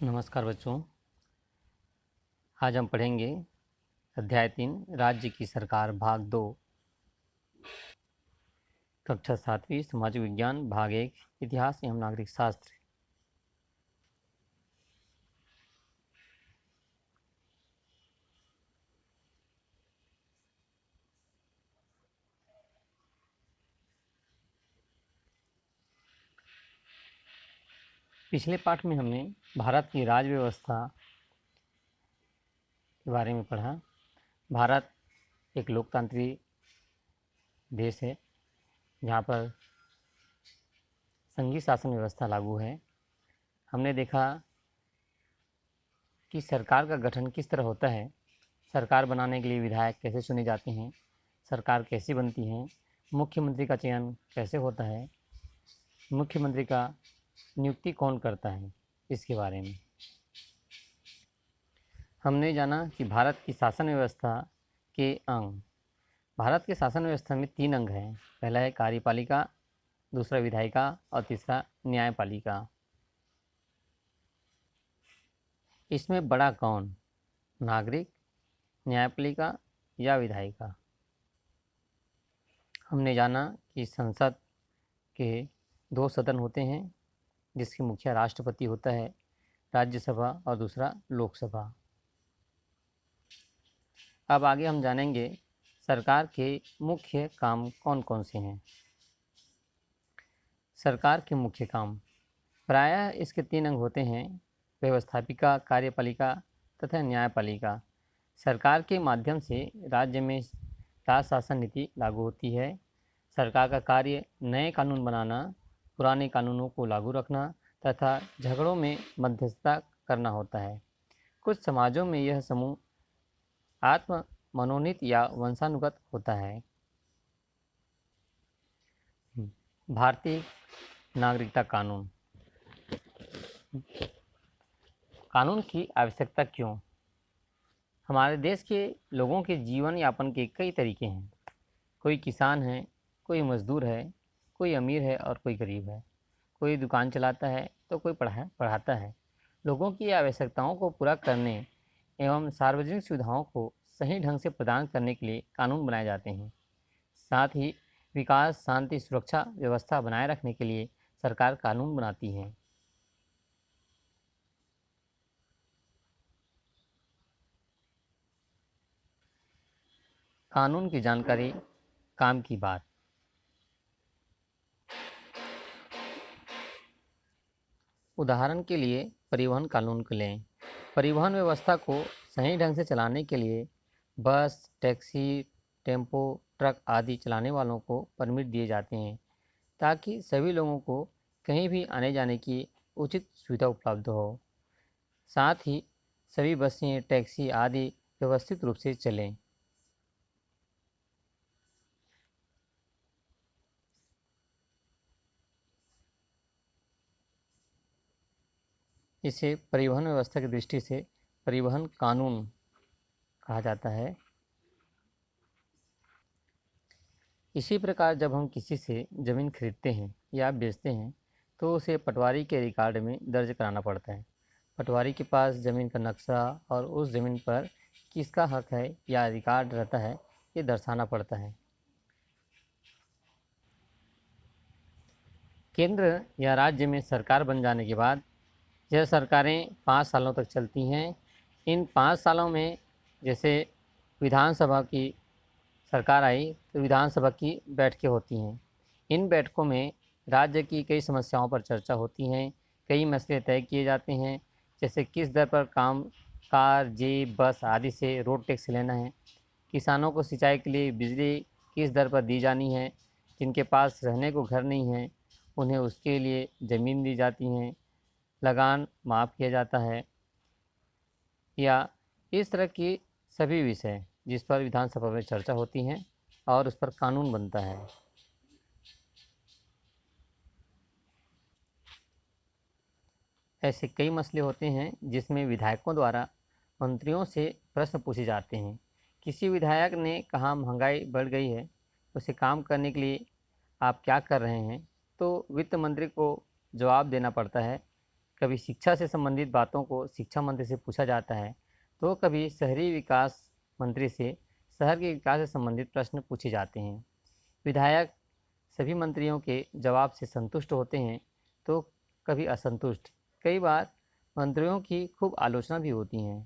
नमस्कार बच्चों। आज हम पढ़ेंगे अध्याय 3 राज्य की सरकार भाग 2 कक्षा 7वीं सामाजिक विज्ञान भाग 1 इतिहास एवं नागरिक शास्त्र। पिछले पाठ में हमने भारत की राज्य व्यवस्था के बारे में पढ़ा। भारत एक लोकतांत्रिक देश है जहाँ पर संघीय शासन व्यवस्था लागू है। हमने देखा कि सरकार का गठन किस तरह होता है, सरकार बनाने के लिए विधायक कैसे चुने जाते हैं, सरकार कैसी बनती है, मुख्यमंत्री का चयन कैसे होता है, मुख्यमंत्री का नियुक्ति कौन करता है, इसके बारे में हमने जाना कि भारत की शासन व्यवस्था के अंग, भारत के शासन व्यवस्था में 3 अंग हैं। पहला है कार्यपालिका, दूसरा विधायिका और तीसरा न्यायपालिका। इसमें बड़ा कौन, नागरिक, न्यायपालिका या विधायिका? हमने जाना कि संसद के 2 सदन होते हैं जिसके मुखिया राष्ट्रपति होता है, राज्यसभा और दूसरा लोकसभा। अब आगे हम जानेंगे सरकार के मुख्य काम कौन कौन से हैं। सरकार के मुख्य काम प्रायः इसके 3 अंग होते हैं, व्यवस्थापिका, कार्यपालिका तथा न्यायपालिका। सरकार के माध्यम से राज्य में राज शासन नीति लागू होती है। सरकार का कार्य नए कानून बनाना, पुराने कानूनों को लागू रखना तथा झगड़ों में मध्यस्थता करना होता है। कुछ समाजों में यह समूह आत्म मनोनीत या वंशानुगत होता है। भारतीय नागरिकता कानून। कानून की आवश्यकता क्यों? हमारे देश के लोगों के जीवन यापन के कई तरीके हैं। कोई किसान है, कोई मजदूर है, कोई अमीर है और कोई गरीब है, कोई दुकान चलाता है तो कोई पढ़ाता है। लोगों की आवश्यकताओं को पूरा करने एवं सार्वजनिक सुविधाओं को सही ढंग से प्रदान करने के लिए कानून बनाए जाते हैं। साथ ही विकास, शांति, सुरक्षा व्यवस्था बनाए रखने के लिए सरकार कानून बनाती है। कानून की जानकारी, काम की बात। उदाहरण के लिए परिवहन कानून को लें। परिवहन व्यवस्था को सही ढंग से चलाने के लिए बस, टैक्सी, टेम्पो, ट्रक आदि चलाने वालों को परमिट दिए जाते हैं ताकि सभी लोगों को कहीं भी आने जाने की उचित सुविधा उपलब्ध हो। साथ ही सभी बसें, टैक्सी आदि व्यवस्थित रूप से चलें। इसे परिवहन व्यवस्था की दृष्टि से परिवहन कानून कहा जाता है। इसी प्रकार जब हम किसी से ज़मीन खरीदते हैं या बेचते हैं तो उसे पटवारी के रिकॉर्ड में दर्ज कराना पड़ता है। पटवारी के पास ज़मीन का नक्शा और उस ज़मीन पर किसका हक है या रिकॉर्ड रहता है, ये दर्शाना पड़ता है। केंद्र या राज्य में सरकार बन जाने के बाद यह सरकारें 5 सालों तक चलती हैं। इन 5 सालों में जैसे विधानसभा की सरकार आई तो विधानसभा की बैठकें होती हैं। इन बैठकों में राज्य की कई समस्याओं पर चर्चा होती हैं, कई मसले तय किए जाते हैं, जैसे किस दर पर काम, कार, जीप, बस आदि से रोड टैक्स लेना है, किसानों को सिंचाई के लिए बिजली किस दर पर दी जानी है, जिनके पास रहने को घर नहीं है उन्हें उसके लिए ज़मीन दी जाती हैं, लगान माफ़ किया जाता है, या इस तरह की सभी विषय जिस पर विधानसभा में चर्चा होती हैं और उस पर कानून बनता है। ऐसे कई मसले होते हैं जिसमें विधायकों द्वारा मंत्रियों से प्रश्न पूछे जाते हैं। किसी विधायक ने कहा महंगाई बढ़ गई है, उसे काम करने के लिए आप क्या कर रहे हैं, तो वित्त मंत्री को जवाब देना पड़ता है। कभी शिक्षा से संबंधित बातों को शिक्षा मंत्री से पूछा जाता है, तो कभी शहरी विकास मंत्री से शहर के विकास से संबंधित प्रश्न पूछे जाते हैं। विधायक सभी मंत्रियों के जवाब से संतुष्ट होते हैं तो कभी असंतुष्ट। कई बार मंत्रियों की खूब आलोचना भी होती है।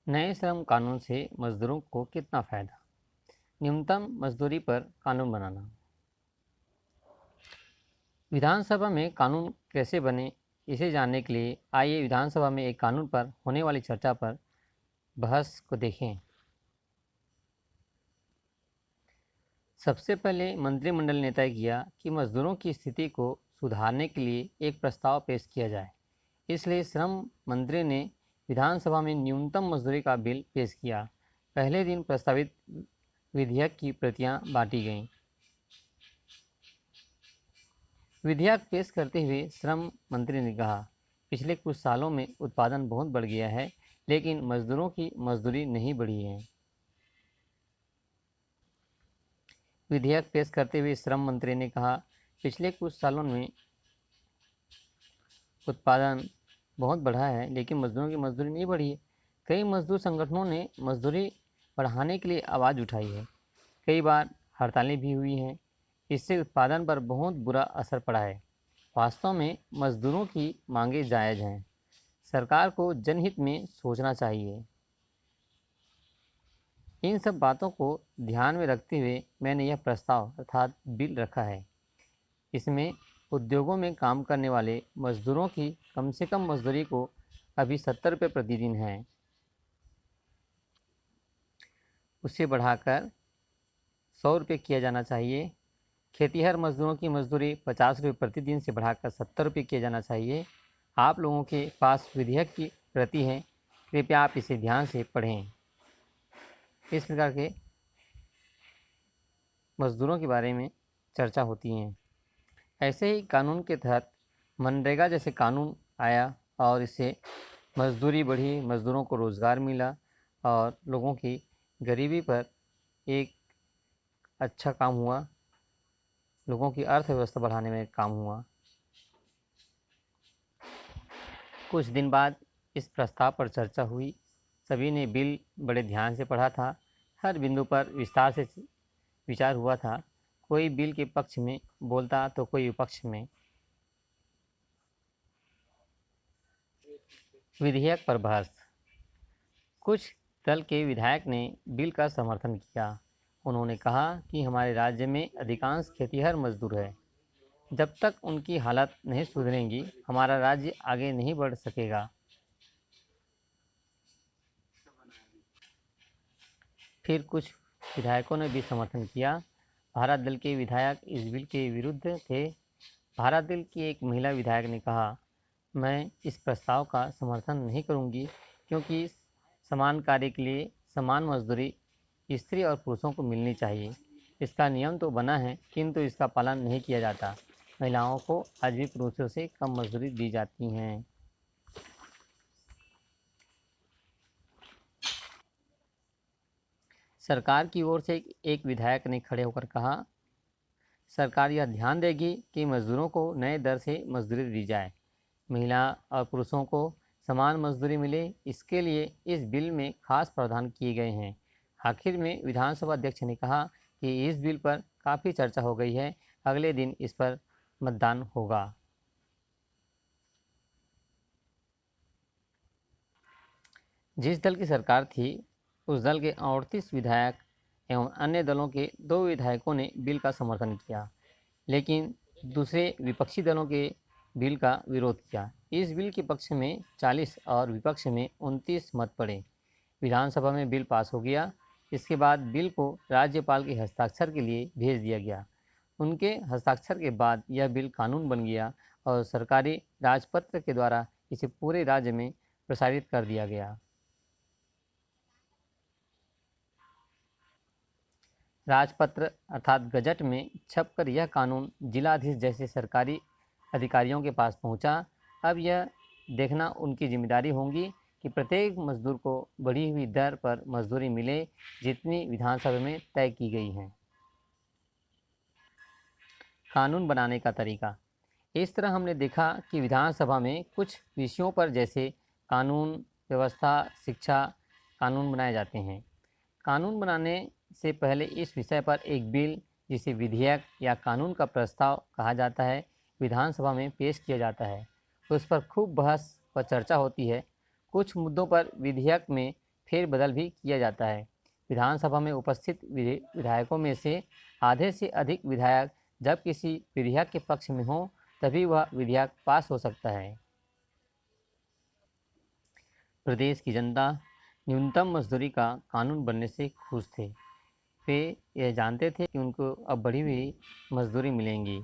नए श्रम कानून से मजदूरों को कितना फायदा? न्यूनतम मजदूरी पर कानून बनाना। विधानसभा में कानून कैसे बने, इसे जानने के लिए आइए विधानसभा में एक कानून पर होने वाली चर्चा पर बहस को देखें। सबसे पहले मंत्रिमंडल ने तय किया कि मजदूरों की स्थिति को सुधारने के लिए एक प्रस्ताव पेश किया जाए। इसलिए श्रम मंत्री ने विधानसभा में न्यूनतम मजदूरी का बिल पेश किया। पहले दिन प्रस्तावित विधेयक की प्रतियां बांटी गईं। विधेयक पेश करते हुए श्रम मंत्री ने कहा, पिछले कुछ सालों में उत्पादन बहुत बढ़ गया है, लेकिन मजदूरों की मजदूरी नहीं बढ़ी है। विधेयक पेश करते हुए श्रम मंत्री ने कहा, पिछले कुछ सालों में उत्पादन बहुत बढ़ा है, लेकिन मजदूरों की मजदूरी नहीं बढ़ी है। कई मजदूर संगठनों ने मजदूरी बढ़ाने के लिए आवाज़ उठाई है। कई बार हड़तालें भी हुई हैं। इससे उत्पादन पर बहुत बुरा असर पड़ा है। वास्तव में मजदूरों की मांगें जायज़ हैं। सरकार को जनहित में सोचना चाहिए। इन सब बातों को ध्यान में रखते हुए मैंने यह प्रस्ताव अर्थात बिल रखा है। इसमें उद्योगों में काम करने वाले मजदूरों की कम से कम मजदूरी को अभी 70 रुपये प्रतिदिन है, उसे बढ़ाकर 100 रुपये किया जाना चाहिए। खेतीहर मजदूरों की मजदूरी 50 रुपये प्रतिदिन से बढ़ाकर 70 रुपये किया जाना चाहिए। आप लोगों के पास विधेयक की प्रति है, कृपया आप इसे ध्यान से पढ़ें। इस प्रकार के मजदूरों के बारे में चर्चा होती है। ऐसे ही कानून के तहत मनरेगा जैसे कानून आया और इससे मजदूरी बढ़ी, मजदूरों को रोज़गार मिला और लोगों की गरीबी पर एक अच्छा काम हुआ, लोगों की अर्थव्यवस्था बढ़ाने में काम हुआ। कुछ दिन बाद इस प्रस्ताव पर चर्चा हुई। सभी ने बिल बड़े ध्यान से पढ़ा था। हर बिंदु पर विस्तार से विचार हुआ था। कोई बिल के पक्ष में बोलता तो कोई विपक्ष में। विधेयक पर बहस। कुछ दल के विधायक ने बिल का समर्थन किया। उन्होंने कहा कि हमारे राज्य में अधिकांश खेतीहर मजदूर हैं। जब तक उनकी हालत नहीं सुधरेगी, हमारा राज्य आगे नहीं बढ़ सकेगा। फिर कुछ विधायकों ने भी समर्थन किया। भारत दल के विधायक इस बिल के विरुद्ध थे। भारत दल की एक महिला विधायक ने कहा, मैं इस प्रस्ताव का समर्थन नहीं करूंगी, क्योंकि समान कार्य के लिए समान मजदूरी स्त्री और पुरुषों को मिलनी चाहिए। इसका नियम तो बना है, किंतु इसका पालन नहीं किया जाता। महिलाओं को आज भी पुरुषों से कम मजदूरी दी जाती हैं। सरकार की ओर से एक विधायक ने खड़े होकर कहा, सरकार यह ध्यान देगी कि मजदूरों को नए दर से मजदूरी दी जाए, महिला और पुरुषों को समान मजदूरी मिले, इसके लिए इस बिल में खास प्रावधान किए गए हैं। आखिर में विधानसभा अध्यक्ष ने कहा कि इस बिल पर काफ़ी चर्चा हो गई है, अगले दिन इस पर मतदान होगा। जिस दल की सरकार थी, उस दल के 38 विधायक एवं अन्य दलों के 2 विधायकों ने बिल का समर्थन किया, लेकिन दूसरे विपक्षी दलों के बिल का विरोध किया। इस बिल के पक्ष में 40 और विपक्ष में 29 मत पड़े। विधानसभा में बिल पास हो गया। इसके बाद बिल को राज्यपाल के हस्ताक्षर के लिए भेज दिया गया। उनके हस्ताक्षर के बाद यह बिल कानून बन गया और सरकारी राजपत्र के द्वारा इसे पूरे राज्य में प्रसारित कर दिया गया। राजपत्र अर्थात गजट में छपकर यह कानून जिलाधीश जैसे सरकारी अधिकारियों के पास पहुंचा। अब यह देखना उनकी जिम्मेदारी होगी कि प्रत्येक मजदूर को बढ़ी हुई दर पर मजदूरी मिले जितनी विधानसभा में तय की गई है। कानून बनाने का तरीका। इस तरह हमने देखा कि विधानसभा में कुछ विषयों पर जैसे कानून व्यवस्था शिक्षा कानून बनाए जाते हैं। कानून बनाने से पहले इस विषय पर एक बिल जिसे विधेयक या कानून का प्रस्ताव कहा जाता है विधानसभा में पेश किया जाता है। उस पर खूब बहस व चर्चा होती है। कुछ मुद्दों पर विधेयक में फेरबदल भी किया जाता है। विधानसभा में उपस्थित विधायकों में से आधे से अधिक विधायक जब किसी विधेयक के पक्ष में हों तभी वह विधेयक पास हो सकता है। प्रदेश की जनता न्यूनतम मजदूरी का कानून बनने से खुश थे। वे यह जानते थे कि उनको अब बढ़ी हुई मजदूरी मिलेंगी।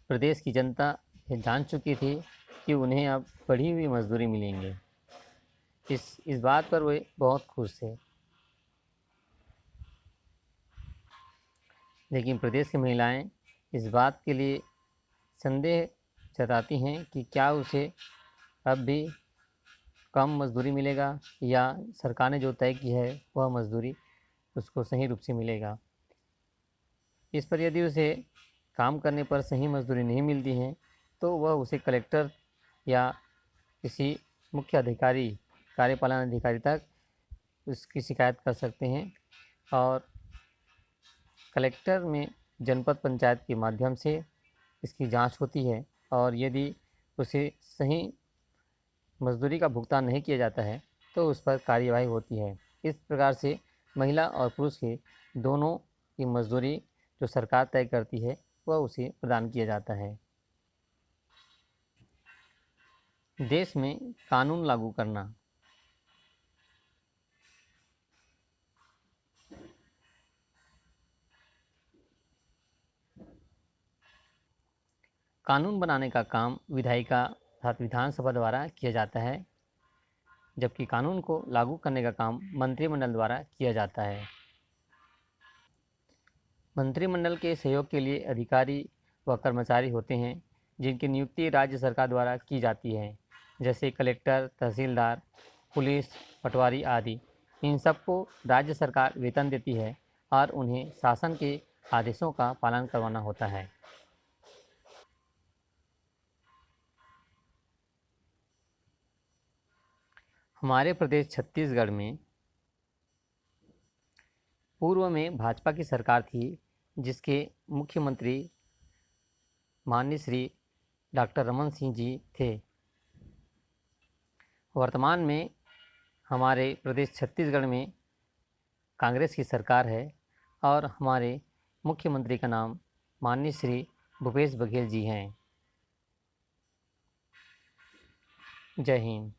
प्रदेश की जनता यह जान चुकी थी कि उन्हें अब बढ़ी हुई मजदूरी मिलेंगी। इस बात पर वे बहुत खुश थे। लेकिन प्रदेश की महिलाएं इस बात के लिए संदेह जताती हैं कि क्या उसे अब भी कम मजदूरी मिलेगा या सरकार ने जो तय की है वह मजदूरी उसको सही रूप से मिलेगा। इस पर यदि उसे काम करने पर सही मजदूरी नहीं मिलती है तो वह उसे कलेक्टर या किसी मुख्य अधिकारी कार्यपालन अधिकारी तक उसकी शिकायत कर सकते हैं और कलेक्टर में जनपद पंचायत के माध्यम से इसकी जांच होती है और यदि उसे सही मजदूरी का भुगतान नहीं किया जाता है तो उस पर कार्यवाही होती है। इस प्रकार से महिला और पुरुष के दोनों की मजदूरी जो सरकार तय करती है वह उसे प्रदान किया जाता है। देश में कानून लागू करना। कानून बनाने का काम विधायिका अर्थात विधानसभा द्वारा किया जाता है, जबकि कानून को लागू करने का काम मंत्रिमंडल द्वारा किया जाता है। मंत्रिमंडल के सहयोग के लिए अधिकारी व कर्मचारी होते हैं जिनकी नियुक्ति राज्य सरकार द्वारा की जाती है, जैसे कलेक्टर, तहसीलदार, पुलिस, पटवारी आदि। इन सबको राज्य सरकार वेतन देती है और उन्हें शासन के आदेशों का पालन करवाना होता है। हमारे प्रदेश छत्तीसगढ़ में पूर्व में भाजपा की सरकार थी जिसके मुख्यमंत्री माननीय श्री डॉक्टर रमन सिंह जी थे। वर्तमान में हमारे प्रदेश छत्तीसगढ़ में कांग्रेस की सरकार है और हमारे मुख्यमंत्री का नाम माननीय श्री भूपेश बघेल जी हैं। जय हिंद।